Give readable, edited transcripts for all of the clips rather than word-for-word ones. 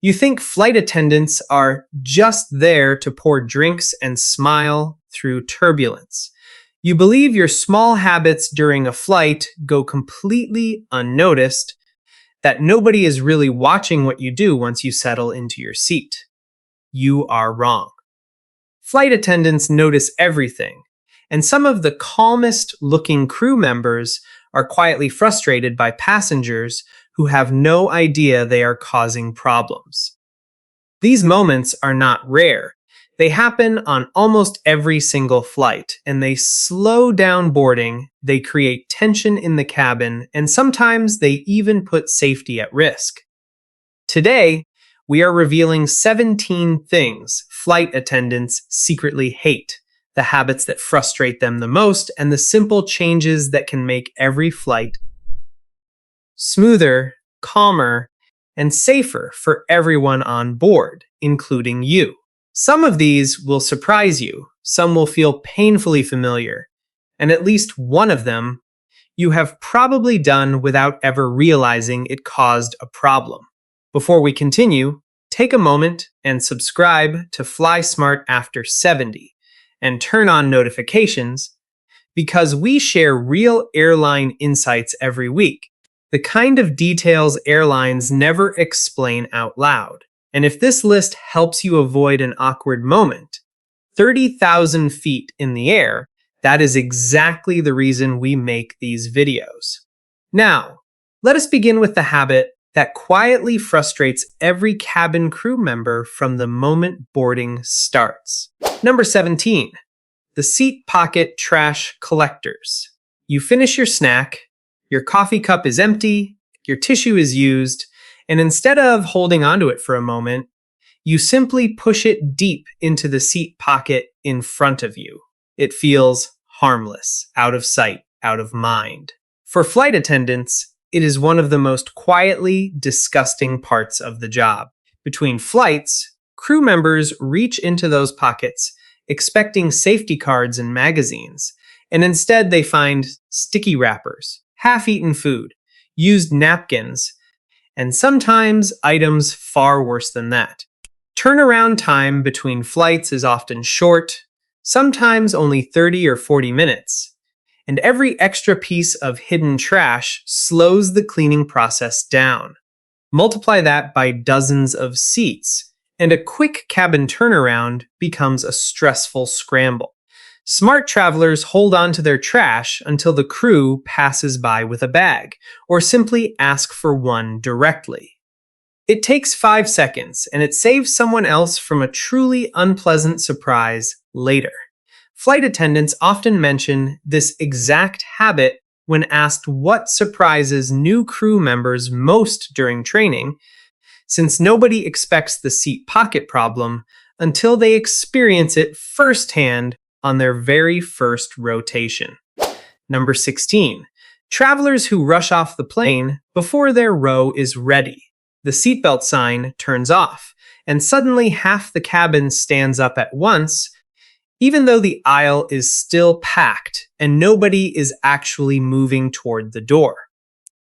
You think flight attendants are just there to pour drinks and smile through turbulence. You believe your small habits during a flight go completely unnoticed, that nobody is really watching what you do once you settle into your seat. You are wrong. Flight attendants notice everything, and some of the calmest looking crew members are quietly frustrated by passengers who have no idea they are causing problems. These moments are not rare. They happen on almost every single flight, and they slow down boarding, they create tension in the cabin, and sometimes they even put safety at risk. Today, we are revealing 17 things flight attendants secretly hate, the habits that frustrate them the most, and the simple changes that can make every flight smoother, calmer, and safer for everyone on board, including you. Some of these will surprise you, some will feel painfully familiar, and at least one of them you have probably done without ever realizing it caused a problem. Before we continue, take a moment and subscribe to Fly Smart After 70 and turn on notifications because we share real airline insights every week, the kind of details airlines never explain out loud. And if this list helps you avoid an awkward moment, 30,000 feet in the air, that is exactly the reason we make these videos. Now, let us begin with the habit that quietly frustrates every cabin crew member from the moment boarding starts. Number 17, the seat pocket trash collectors. You finish your snack, your coffee cup is empty, your tissue is used, and instead of holding onto it for a moment, you simply push it deep into the seat pocket in front of you. It feels harmless, out of sight, out of mind. For flight attendants, it is one of the most quietly disgusting parts of the job. Between flights, crew members reach into those pockets, expecting safety cards and magazines, and instead they find sticky wrappers, half-eaten food, used napkins, and sometimes items far worse than that. Turnaround time between flights is often short, sometimes only 30 or 40 minutes, and every extra piece of hidden trash slows the cleaning process down. Multiply that by dozens of seats, and a quick cabin turnaround becomes a stressful scramble. Smart travelers hold on to their trash until the crew passes by with a bag, or simply ask for one directly. It takes 5 seconds, and it saves someone else from a truly unpleasant surprise later. Flight attendants often mention this exact habit when asked what surprises new crew members most during training, since nobody expects the seat pocket problem until they experience it firsthand on their very first rotation. Number 16. Travelers who rush off the plane before their row is ready. The seatbelt sign turns off, and suddenly half the cabin stands up at once, even though the aisle is still packed and nobody is actually moving toward the door.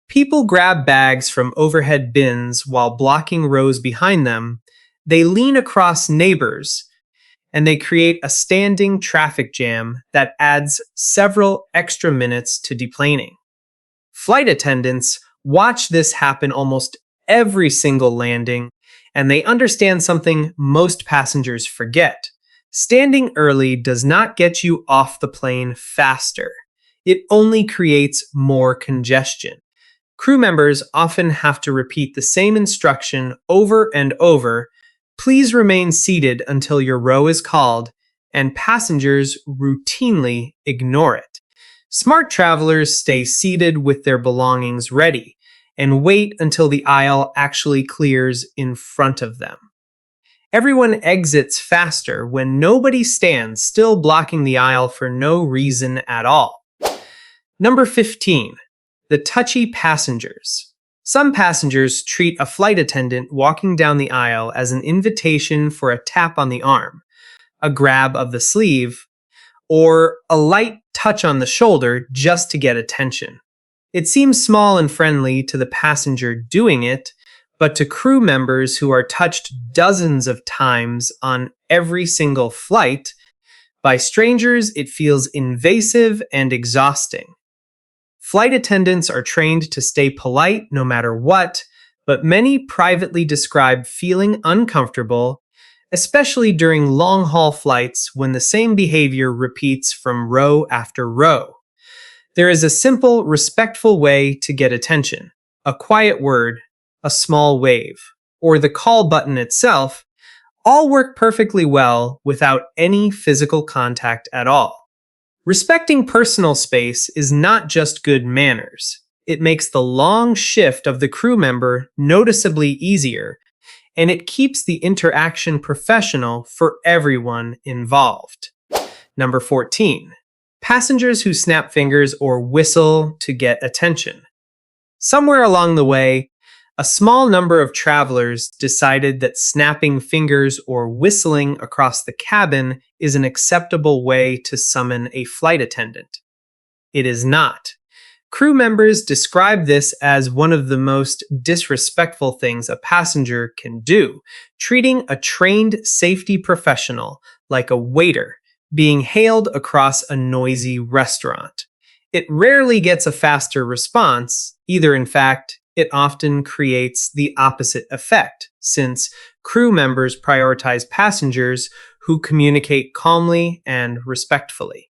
People grab bags from overhead bins while blocking rows behind them. They lean across neighbors, and they create a standing traffic jam that adds several extra minutes to deplaning. Flight attendants watch this happen almost every single landing, and they understand something most passengers forget. Standing early does not get you off the plane faster. It only creates more congestion. Crew members often have to repeat the same instruction over and over. Please remain seated until your row is called, and passengers routinely ignore it. Smart travelers stay seated with their belongings ready and wait until the aisle actually clears in front of them. Everyone exits faster when nobody stands still blocking the aisle for no reason at all. Number 15. The touchy passengers. Some passengers treat a flight attendant walking down the aisle as an invitation for a tap on the arm, a grab of the sleeve, or a light touch on the shoulder just to get attention. It seems small and friendly to the passenger doing it, But to crew members who are touched dozens of times on every single flight by strangers, it feels invasive and exhausting. Flight attendants are trained to stay polite no matter what, but many privately describe feeling uncomfortable, especially during long-haul flights when the same behavior repeats from row after row. There is a simple, respectful way to get attention: a quiet word, a small wave, or the call button itself, all work perfectly well without any physical contact at all. Respecting personal space is not just good manners. It makes the long shift of the crew member noticeably easier, and it keeps the interaction professional for everyone involved. Number 14. Passengers who snap fingers or whistle to get attention. Somewhere along the way, a small number of travelers decided that snapping fingers or whistling across the cabin is an acceptable way to summon a flight attendant. It is not. Crew members describe this as one of the most disrespectful things a passenger can do, treating a trained safety professional like a waiter being hailed across a noisy restaurant. It rarely gets a faster response, either in fact, it often creates the opposite effect, since crew members prioritize passengers who communicate calmly and respectfully.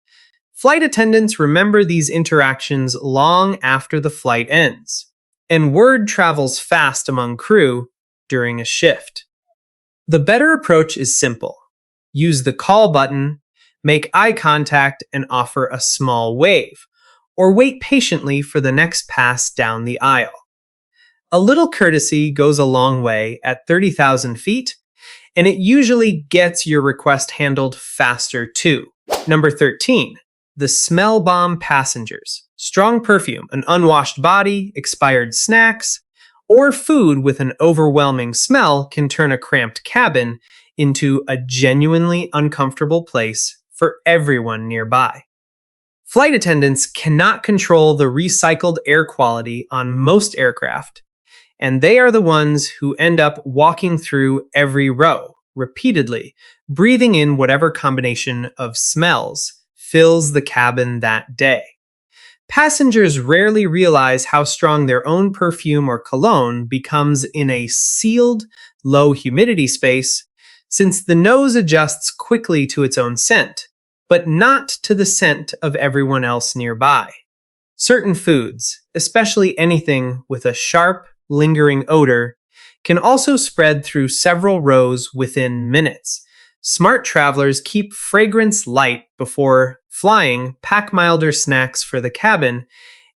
Flight attendants remember these interactions long after the flight ends, and word travels fast among crew during a shift. The better approach is simple. Use the call button, make eye contact, and offer a small wave, or wait patiently for the next pass down the aisle. A little courtesy goes a long way at 30,000 feet, and it usually gets your request handled faster too. Number 13. The smell bomb passengers. Strong perfume, an unwashed body, expired snacks, or food with an overwhelming smell can turn a cramped cabin into a genuinely uncomfortable place for everyone nearby. Flight attendants cannot control the recycled air quality on most aircraft, and they are the ones who end up walking through every row, repeatedly, breathing in whatever combination of smells fills the cabin that day. Passengers rarely realize how strong their own perfume or cologne becomes in a sealed, low humidity space, since the nose adjusts quickly to its own scent, but not to the scent of everyone else nearby. Certain foods, especially anything with a sharp, lingering odor, can also spread through several rows within minutes. Smart travelers keep fragrance light before flying, pack milder snacks for the cabin,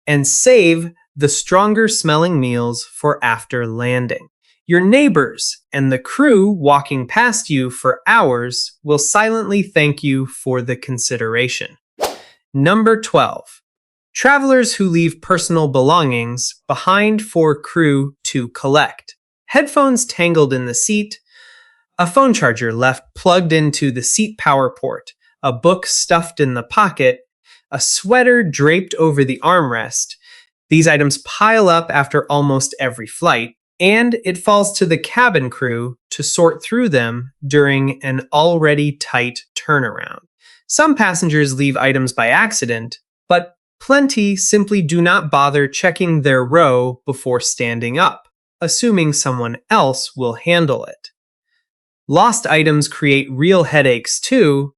and save the stronger smelling meals for after landing. Your neighbors and the crew walking past you for hours will silently thank you for the consideration. Number 12. Travelers who leave personal belongings behind for crew to collect. Headphones tangled in the seat, a phone charger left plugged into the seat power port, a book stuffed in the pocket, a sweater draped over the armrest. These items pile up after almost every flight, and it falls to the cabin crew to sort through them during an already tight turnaround. Some passengers leave items by accident, but plenty simply do not bother checking their row before standing up, assuming someone else will handle it. Lost items create real headaches too.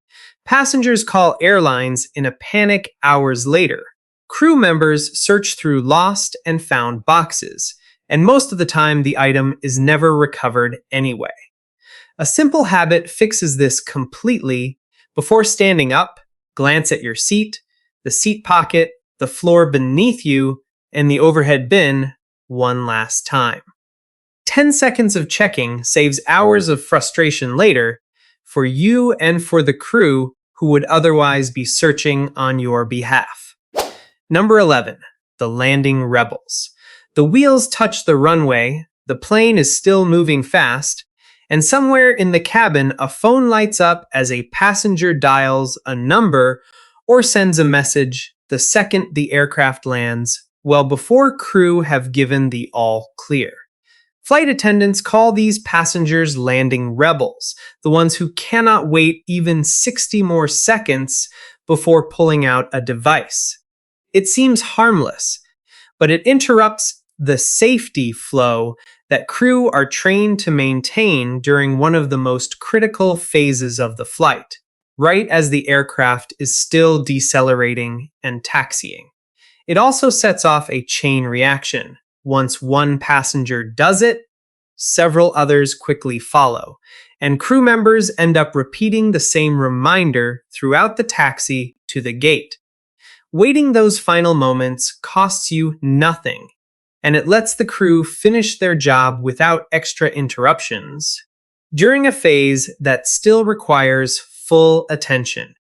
Passengers call airlines in a panic hours later. Crew members search through lost and found boxes, and most of the time the item is never recovered anyway. A simple habit fixes this completely. Before standing up, glance at your seat, the seat pocket, the floor beneath you, and the overhead bin one last time. 10 seconds of checking saves hours of frustration later for you and for the crew who would otherwise be searching on your behalf. Number 11. The landing rebels. The wheels touch the runway, the plane is still moving fast, and somewhere in the cabin a phone lights up as a passenger dials a number or sends a message the second the aircraft lands, well before crew have given the all clear. Flight attendants call these passengers landing rebels, the ones who cannot wait even 60 more seconds before pulling out a device. It seems harmless, but it interrupts the safety flow that crew are trained to maintain during one of the most critical phases of the flight, right as the aircraft is still decelerating and taxiing. It also sets off a chain reaction. Once one passenger does it, several others quickly follow, and crew members end up repeating the same reminder throughout the taxi to the gate. Waiting those final moments costs you nothing, and it lets the crew finish their job without extra interruptions during a phase that still requires full attention.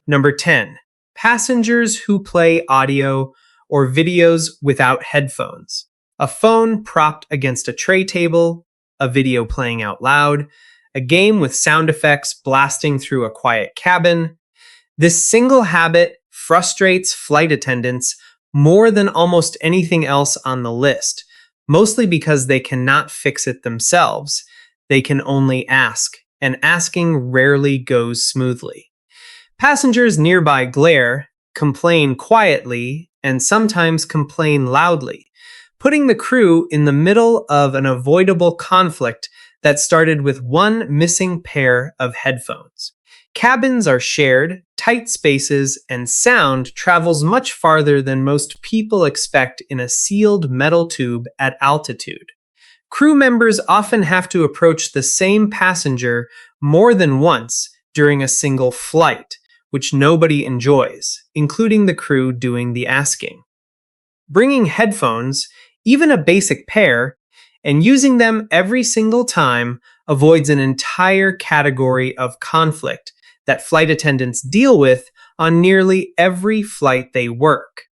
Number 10. Passengers who play audio or videos without headphones. A phone propped against a tray table, a video playing out loud, a game with sound effects blasting through a quiet cabin. This single habit frustrates flight attendants more than almost anything else on the list, mostly because they cannot fix it themselves. They can only ask, and asking rarely goes smoothly. Passengers nearby glare, complain quietly, and sometimes complain loudly, putting the crew in the middle of an avoidable conflict that started with one missing pair of headphones. Cabins are shared, tight spaces, and sound travels much farther than most people expect in a sealed metal tube at altitude. Crew members often have to approach the same passenger more than once during a single flight, which nobody enjoys, including the crew doing the asking. Bringing headphones, even a basic pair, and using them every single time avoids an entire category of conflict that flight attendants deal with on nearly every flight they work.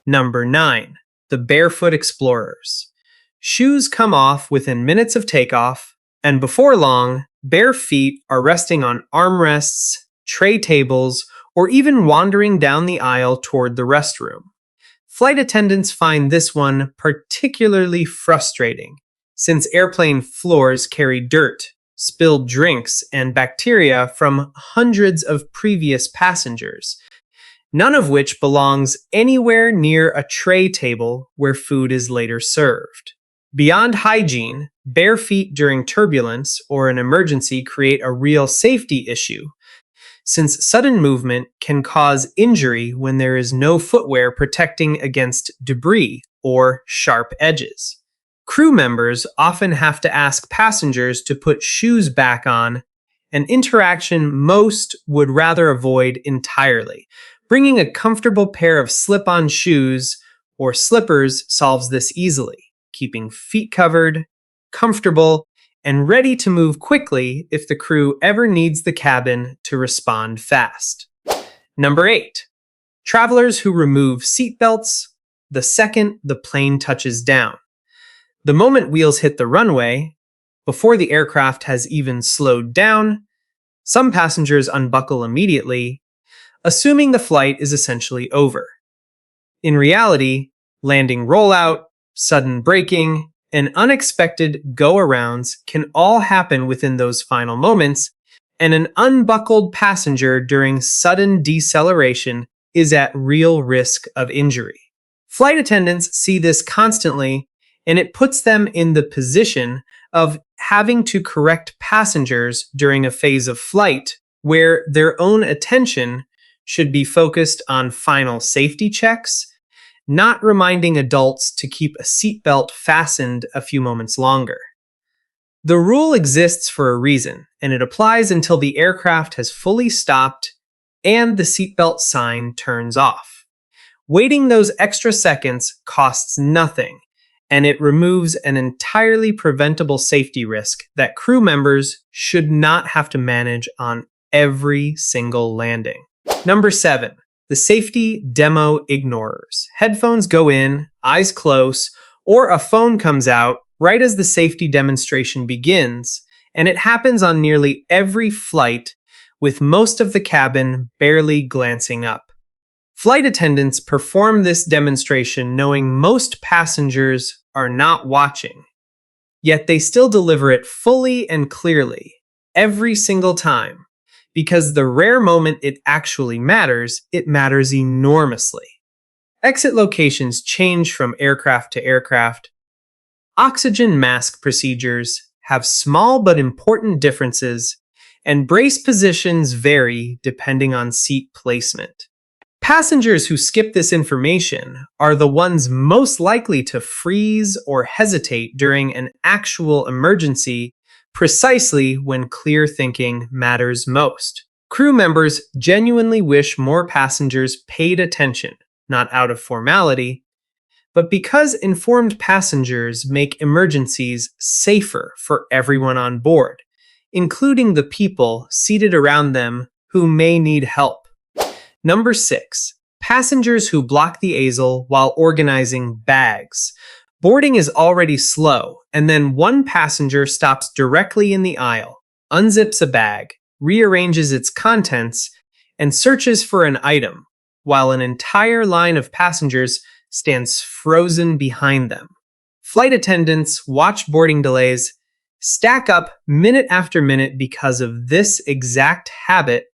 Number 9. The Barefoot Explorers. Shoes come off within minutes of takeoff, and before long, bare feet are resting on armrests, tray tables, or even wandering down the aisle toward the restroom. Flight attendants find this one particularly frustrating, since airplane floors carry dirt, spilled drinks, and bacteria from hundreds of previous passengers, none of which belongs anywhere near a tray table where food is later served. Beyond hygiene, bare feet during turbulence or an emergency create a real safety issue, since sudden movement can cause injury when there is no footwear protecting against debris or sharp edges. Crew members often have to ask passengers to put shoes back on, an interaction most would rather avoid entirely. Bringing a comfortable pair of slip-on shoes or slippers solves this easily, keeping feet covered, comfortable, and ready to move quickly if the crew ever needs the cabin to respond fast. Number 8. Travelers who remove seatbelts the second the plane touches down. The moment wheels hit the runway, before the aircraft has even slowed down, some passengers unbuckle immediately, assuming the flight is essentially over. In reality, landing rollout, sudden braking, and unexpected go-arounds can all happen within those final moments, and an unbuckled passenger during sudden deceleration is at real risk of injury. Flight attendants see this constantly, and it puts them in the position of having to correct passengers during a phase of flight where their own attention should be focused on final safety checks, not reminding adults to keep a seatbelt fastened a few moments longer. The rule exists for a reason, and it applies until the aircraft has fully stopped and the seatbelt sign turns off. Waiting those extra seconds costs nothing, and it removes an entirely preventable safety risk that crew members should not have to manage on every single landing. Number 7. The safety demo ignorers. Headphones go in, eyes close, or a phone comes out right as the safety demonstration begins, and it happens on nearly every flight, with most of the cabin barely glancing up. Flight attendants perform this demonstration knowing most passengers are not watching. Yet they still deliver it fully and clearly, every single time, because the rare moment it actually matters, it matters enormously. Exit locations change from aircraft to aircraft. Oxygen mask procedures have small but important differences, and brace positions vary depending on seat placement. Passengers who skip this information are the ones most likely to freeze or hesitate during an actual emergency, precisely when clear thinking matters most. Crew members genuinely wish more passengers paid attention, not out of formality, but because informed passengers make emergencies safer for everyone on board, including the people seated around them who may need help. Number 6. Passengers who block the aisle while organizing bags. Boarding is already slow, and then one passenger stops directly in the aisle, unzips a bag, rearranges its contents, and searches for an item, while an entire line of passengers stands frozen behind them. Flight attendants watch boarding delays stack up minute after minute because of this exact habit,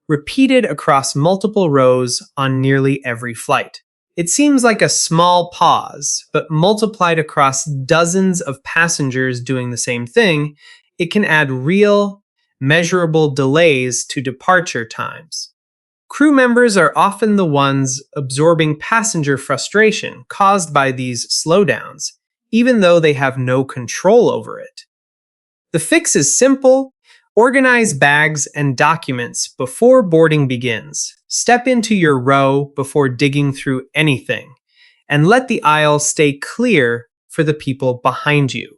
repeated across multiple rows on nearly every flight. It seems like a small pause, but multiplied across dozens of passengers doing the same thing, it can add real, measurable delays to departure times. Crew members are often the ones absorbing passenger frustration caused by these slowdowns, even though they have no control over it. The fix is simple. Organize bags and documents before boarding begins. Step into your row before digging through anything, and let the aisle stay clear for the people behind you.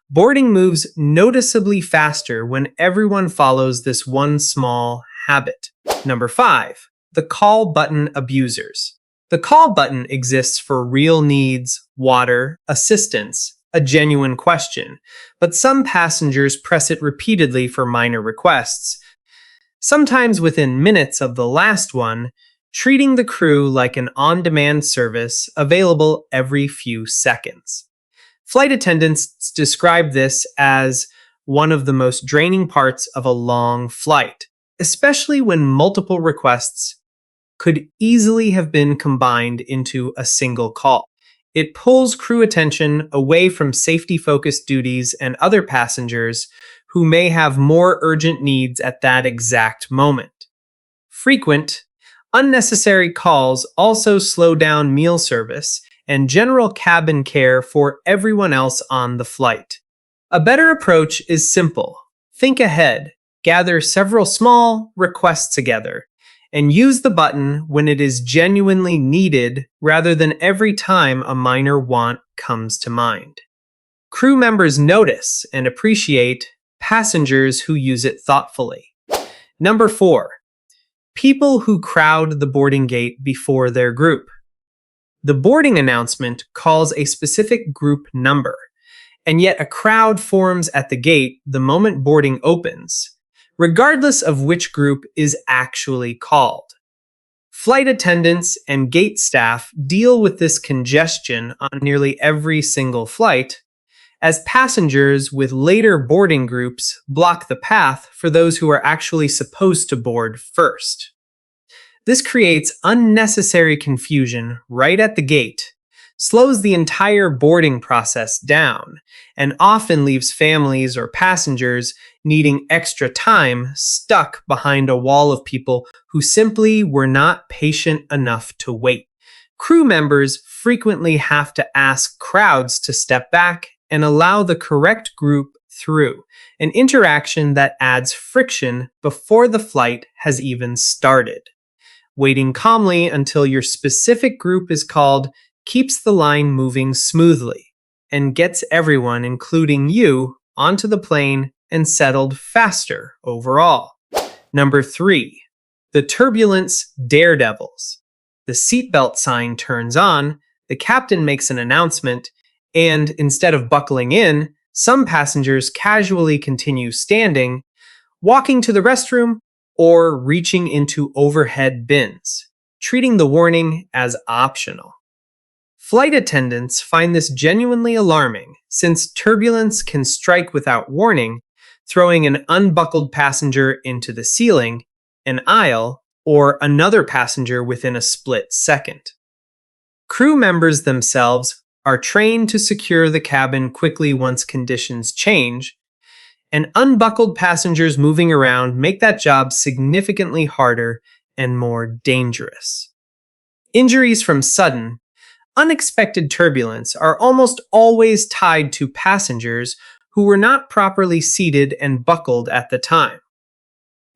Boarding moves noticeably faster when everyone follows this one small habit. Number 5. The call button abusers. The call button exists for real needs, water, assistance, a genuine question, but some passengers press it repeatedly for minor requests, sometimes within minutes of the last one, treating the crew like an on-demand service available every few seconds. Flight attendants describe this as one of the most draining parts of a long flight, especially when multiple requests could easily have been combined into a single call. It pulls crew attention away from safety-focused duties and other passengers who may have more urgent needs at that exact moment. Frequent, unnecessary calls also slow down meal service and general cabin care for everyone else on the flight. A better approach is simple. Think ahead, gather several small requests together, and use the button when it is genuinely needed rather than every time a minor want comes to mind. Crew members notice and appreciate passengers who use it thoughtfully. Number 4. People who crowd the boarding gate before their group. The boarding announcement calls a specific group number, and yet a crowd forms at the gate the moment boarding opens, regardless of which group is actually called. Flight attendants and gate staff deal with this congestion on nearly every single flight, as passengers with later boarding groups block the path for those who are actually supposed to board first. This creates unnecessary confusion right at the gate, slows the entire boarding process down, and often leaves families or passengers needing extra time stuck behind a wall of people who simply were not patient enough to wait. Crew members frequently have to ask crowds to step back and allow the correct group through, an interaction that adds friction before the flight has even started. Waiting calmly until your specific group is called keeps the line moving smoothly and gets everyone, including you, onto the plane and settled faster overall. Number 3. The turbulence daredevils. The seatbelt sign turns on, the captain makes an announcement, and instead of buckling in, some passengers casually continue standing, walking to the restroom, or reaching into overhead bins, treating the warning as optional. Flight attendants find this genuinely alarming since turbulence can strike without warning, throwing an unbuckled passenger into the ceiling, an aisle, or another passenger within a split second. Crew members themselves are trained to secure the cabin quickly once conditions change, and unbuckled passengers moving around make that job significantly harder and more dangerous. Injuries from sudden, unexpected turbulence are almost always tied to passengers who were not properly seated and buckled at the time.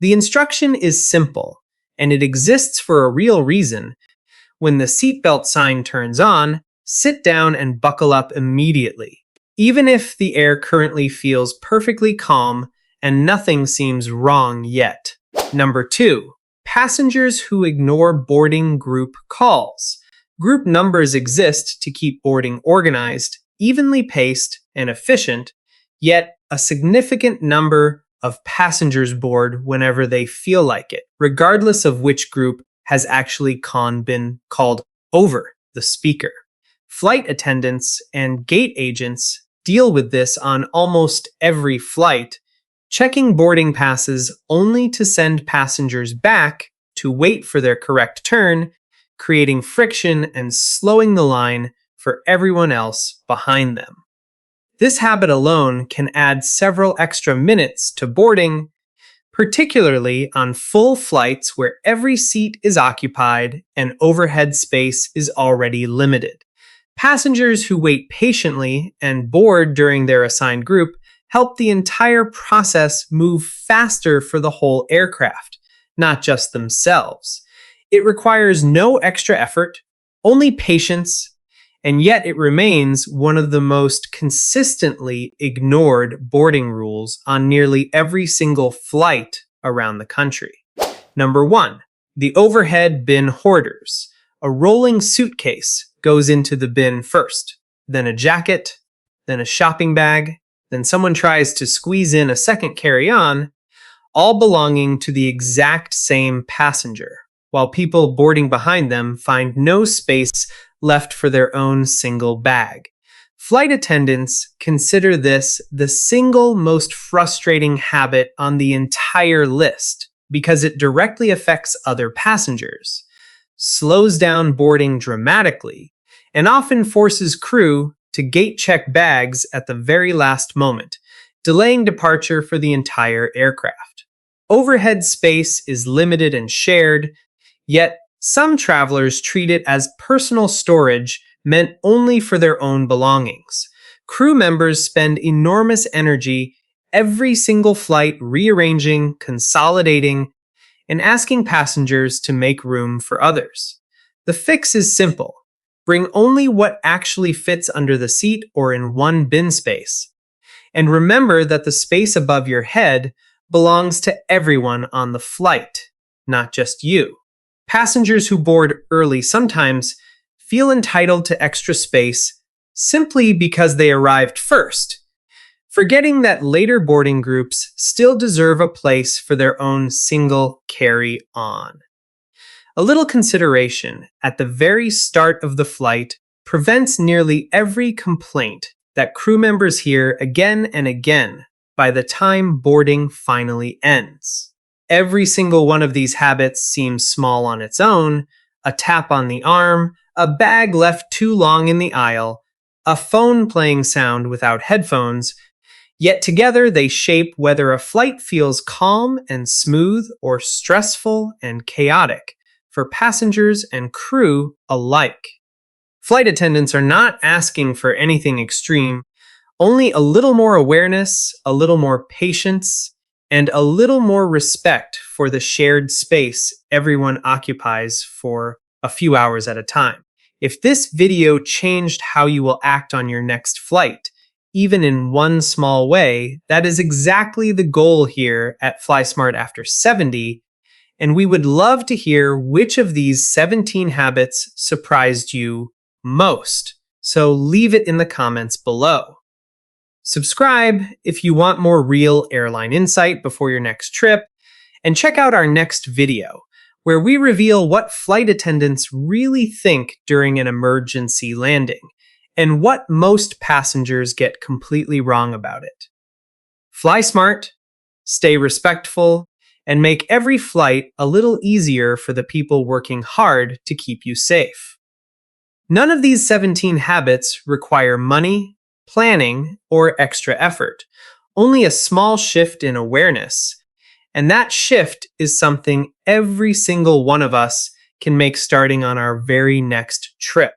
The instruction is simple, and it exists for a real reason. When the seatbelt sign turns on, sit down and buckle up immediately, even if the air currently feels perfectly calm and nothing seems wrong yet. Number 2. Passengers who ignore boarding group calls. Group numbers exist to keep boarding organized, evenly paced, and efficient, yet a significant number of passengers board whenever they feel like it, regardless of which group has actually been called over the speaker. Flight attendants and gate agents deal with this on almost every flight, checking boarding passes only to send passengers back to wait for their correct turn, creating friction and slowing the line for everyone else behind them. This habit alone can add several extra minutes to boarding, particularly on full flights where every seat is occupied and overhead space is already limited. Passengers who wait patiently and board during their assigned group help the entire process move faster for the whole aircraft, not just themselves. It requires no extra effort, only patience, and yet it remains one of the most consistently ignored boarding rules on nearly every single flight around the country. Number 1. The overhead bin hoarders. A rolling suitcase goes into the bin first, then a jacket, then a shopping bag, then someone tries to squeeze in a second carry-on, all belonging to the exact same passenger, while people boarding behind them find no space left for their own single bag. Flight attendants consider this the single most frustrating habit on the entire list because it directly affects other passengers, slows down boarding dramatically, and often forces crew to gate check bags at the very last moment, delaying departure for the entire aircraft. Overhead space is limited and shared, yet some travelers treat it as personal storage meant only for their own belongings. Crew members spend enormous energy every single flight rearranging, consolidating, and asking passengers to make room for others. The fix is simple. Bring only what actually fits under the seat or in one bin space. And remember that the space above your head belongs to everyone on the flight, not just you. Passengers who board early sometimes feel entitled to extra space simply because they arrived first, forgetting that later boarding groups still deserve a place for their own single carry-on. A little consideration at the very start of the flight prevents nearly every complaint that crew members hear again and again by the time boarding finally ends. Every single one of these habits seems small on its own: a tap on the arm, a bag left too long in the aisle, a phone playing sound without headphones, yet together they shape whether a flight feels calm and smooth or stressful and chaotic for passengers and crew alike. Flight attendants are not asking for anything extreme, only a little more awareness, a little more patience, and a little more respect for the shared space everyone occupies for a few hours at a time. If this video changed how you will act on your next flight, even in one small way, that is exactly the goal here at Fly Smart After 70, and we would love to hear which of these 17 habits surprised you most. So leave it in the comments below. Subscribe if you want more real airline insight before your next trip, and check out our next video, where we reveal what flight attendants really think during an emergency landing and what most passengers get completely wrong about it. Fly smart, stay respectful, and make every flight a little easier for the people working hard to keep you safe. None of these 17 habits require money, planning, or extra effort, only a small shift in awareness. And that shift is something every single one of us can make starting on our very next trip.